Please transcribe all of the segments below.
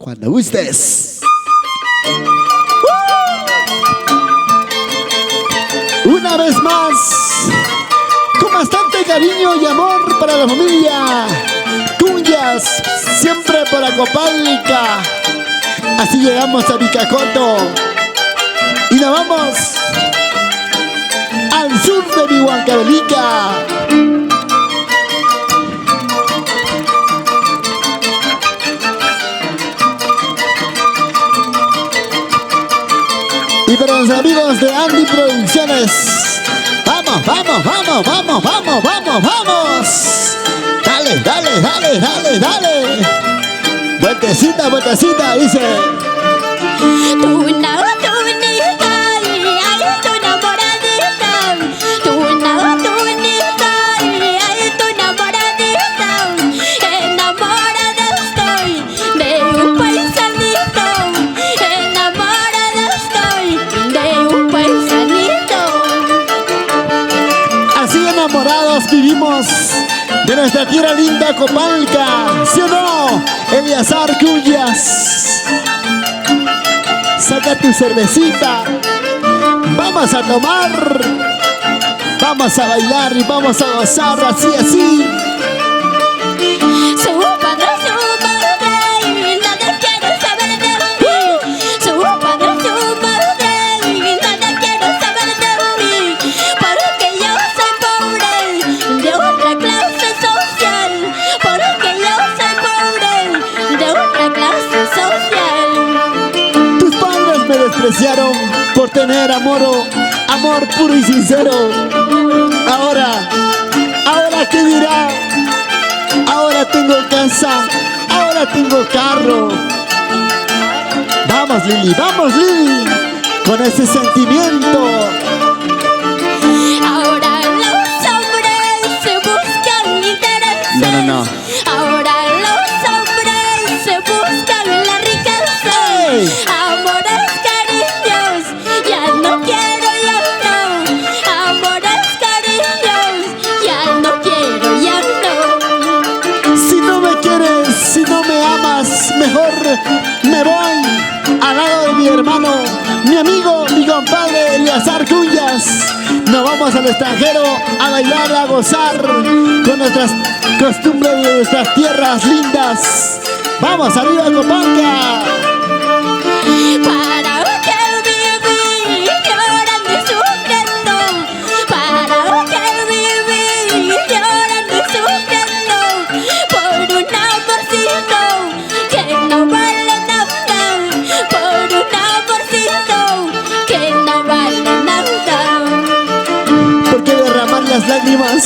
Cuando gustes. Una vez más, con bastante cariño y amor para la familia Cumbias, siempre por Acopalca. Así llegamos a Vicacoto y nos vamos al sur de Huancavelica. Y para los amigos de Andy Producciones, vamos, vamos, vamos, vamos, vamos, vamos, vamos. Dale, dale, dale, dale, dale. Vueltecita, vueltecita, dice. Vivimos de nuestra tierra linda Acopalca, ¿sí o no? Eliazar Cumbias, saca tu cervecita, vamos a tomar, vamos a bailar y vamos a gozar así, así. Por tener amor puro y sincero. Ahora ¿qué dirá? Ahora tengo casa, ahora tengo carro. Vamos Lili, con ese sentimiento. Ahora los hombres se buscan interés. No. Ahora los hombres se buscan la riqueza. ¡Hey! Amores, cariños, ya no quiero, ya no. Amores, cariños, ya no quiero, ya no. Si no me quieres, si no me amas, mejor me voy al lado de mi hermano, mi amigo, mi compadre Eliazar Cumbias. Nos vamos al extranjero a bailar, a gozar con nuestras costumbres de nuestras tierras lindas. Vamos arriba a Acopalca. ¿Para qué vivir llorando y sufriendo? ¿Para qué vivir llorando y sufriendo? Por un amorcito que no vale nada. Por un amorcito que no vale nada. ¿Por qué derramar las lágrimas?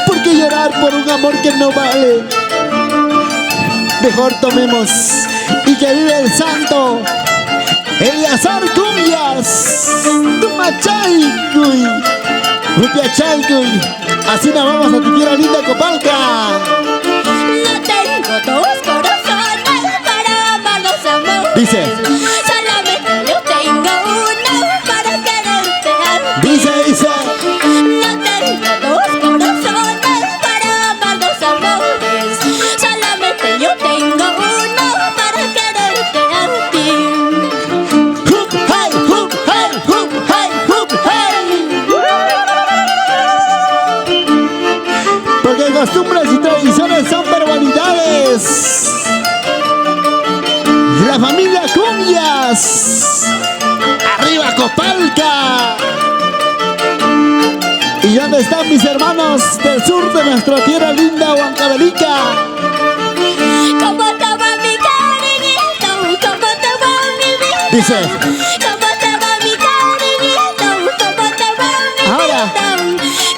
¿Por qué llorar por un amor que no vale? Mejor tomemos y que vive el santo Eliazar Cumbias. Tumachaycuy, Upiachaycuy. Así nos vamos a tu tierra linda Acopalca. No tengo dos corazones para amarlos amores. Dice. Solamente yo tengo uno para quererte a ti. Dice. No tengo dos corazones para amarlos amores. Solamente yo tengo uno para quererte a ti. Hup, hey, hup, hey, hup, hey, hup, hey. Porque costumbres y tradiciones son barbaridades. La familia Cumbias, arriba Acopalca. ¿Y dónde están mis hermanos del sur de nuestra tierra linda, Huancavelica? ¿Cómo te va mi cariñito? ¿Cómo te va mi vida? Dice. ¿Cómo te va mi cariñito? ¿Cómo te va mi Ahora. vida?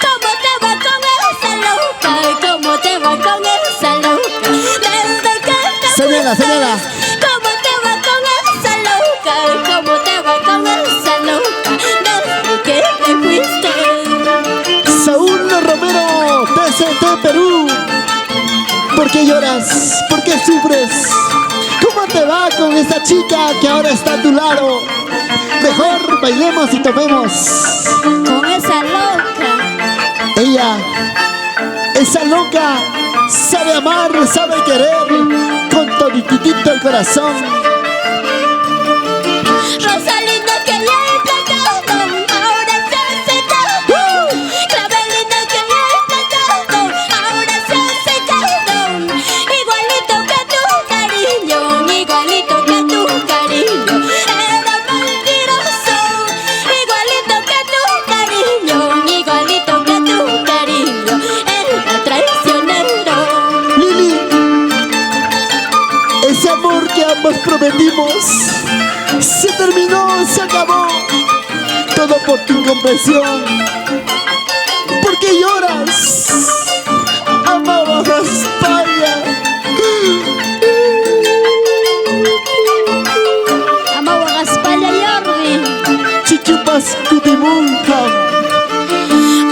¿Cómo te va con esa loca? ¿Cómo te va con esa loca? Desde que te Señala, fuiste. señala. ¿Cómo te va con esa loca? ¿Cómo te va con esa loca? Desde que te fuiste. Saúl Romero, TCT Perú. ¿Por qué lloras? ¿Por qué sufres? ¿Cómo te va con esa chica que ahora está a tu lado? Mejor bailemos y tomemos. Con esa loca. Ella, esa loca, sabe amar, sabe querer con todititito el corazón. Rosalinda que ya he plantado, ahora se ha secado. Clavelina que ya he plantado, ahora se ha secado. Igualito que tu cariño, igualito que tu cariño. Era mentiroso, igualito que tu cariño, igualito que tu cariño. Era traicionero. Lili, ese amor que ambos prometimos se terminó, se acabó. Todo por tu incomprensión. ¿Por qué lloras? Amaba a España. Amaba a España y Jordi. Chichupas Cutimunca.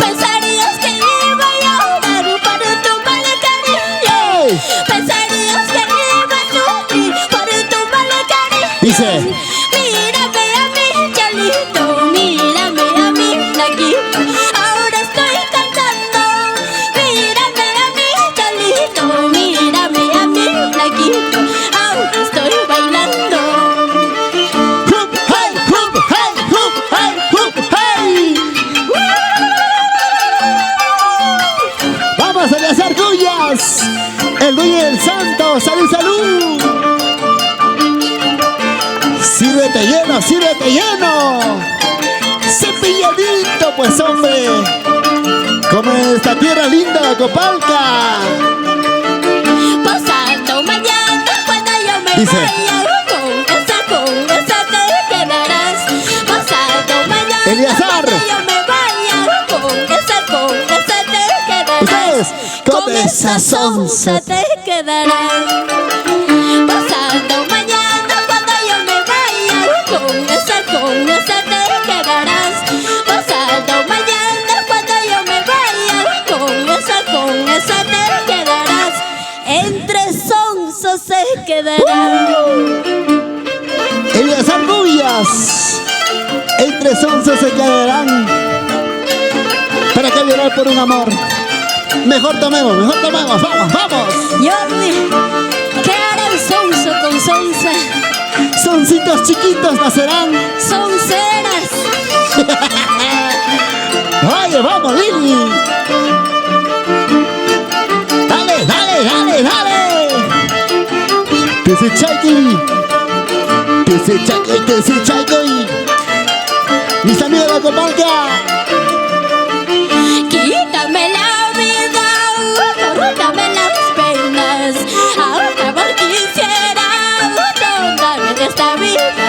Pensarías que iba a llorar por tu mal cariño. ¡Ey! Pensarías que iba a sufrir por tu mal cariño. Dice. Mírame a mí, Chalito, mírame a mí, Naquito. Ahora estoy cantando. Mírame a mí, Chalito, mírame a mí, Naquito. Ahora estoy bailando. Hoop, hey, hoop, hey, hoop, hey, hoop, hey. Vamos a hacer cuyas. El dueño del santo. Salud, salud. Sírvete lleno, sírvete lleno. Cepilladito, pues hombre. Como en esta tierra linda de Copalca. Pasando mañana cuando yo me Dice. vaya, con esa te quedarás. Pasando mañana Eleazar. cuando yo me vaya, con esa te quedarás. Ustedes, Con esa sonza te quedarás. Pasando mañana cuando yo me vaya, con esa te quedarás. Pasando mañana cuando yo me vaya, con esa te quedarás. Entre sonzos se quedarán. Eleazar Cuyas. Entre sonzos se quedarán. ¿Para qué llorar por un amor? Mejor tomemos, vamos, vamos. Jordi, ¿qué hará el sonso con sonza? Soncitos chiquitos nacerán. Sonceras. Oye, vamos, Lili. Dale, dale, dale, dale. Tese Chaiki. Mis amigos de la Copalca. Quítame la vida, córtame las penas. Acabar quisiera toda esta vida.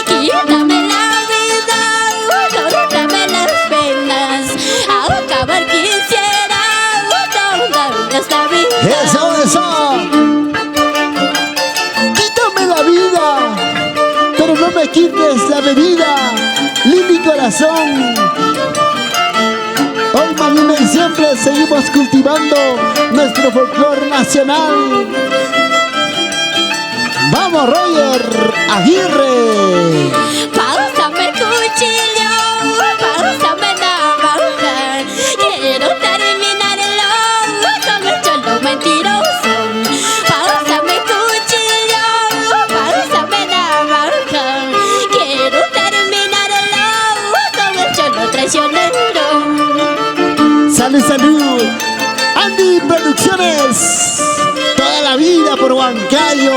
Quítame la vida, córtame las penas. Acabar quisiera toda esta vida. Eso, eso. Quítame la vida, pero no me quites la bebida. Lili corazón. Hoy, mañana y siempre seguimos cultivando nuestro folclore nacional. Vamos, Roger Aguirre. Pásame cuchillo, pásame navaja. Quiero terminarlo con el cholo mentiroso. Pásame cuchillo, pásame navaja. Quiero terminarlo con el cholo traicionero. Salud, salud. Andy Producciones. Toda la vida por Huancayo.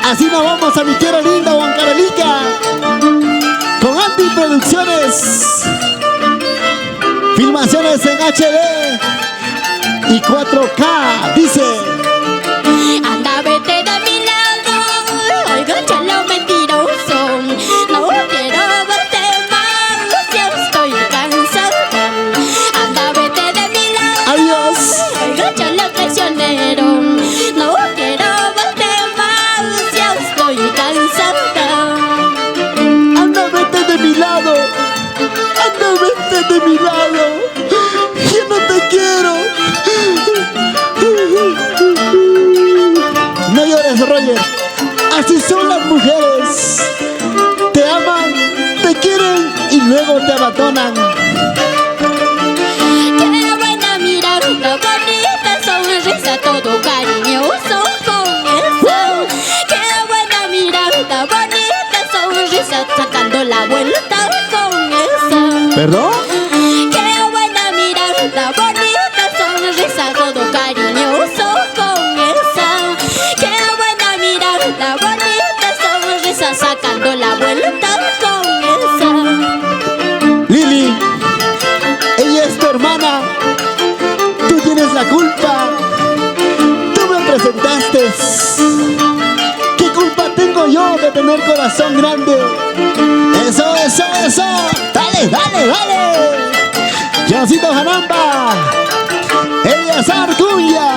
Así nos vamos a mi tierra linda, Huancavelica. Con Andy Producciones. Filmaciones en HD y 4K. Dice. Anda, vete de mi lado, oiga, chalo mentiroso. No quiero verte más, ya estoy cansada. Anda, vete de mi lado, Adiós. oiga, chalo traicionero. No quiero verte más, ya estoy cansada. Anda, vete de mi lado. Anda, vete de mi lado. Yo no te quiero. No llores, Roger. Así son las mujeres. Te aman, te quieren y luego te abandonan. Qué buena mirada, bonita sonrisa, todo cariñoso con esa ¿Perdón? Qué buena mirada, bonita sonrisa, todo cariñoso con esa. Qué buena mirada, bonita sonrisa, sacando la vuelta con esa. Lili, ella es tu hermana. Tú tienes la culpa. Tú me presentaste. ¿Qué culpa tengo yo de tener corazón grande? Eso, eso, eso. Dale, dale, dale. Jancito Jaramba, Eleazar Cunha.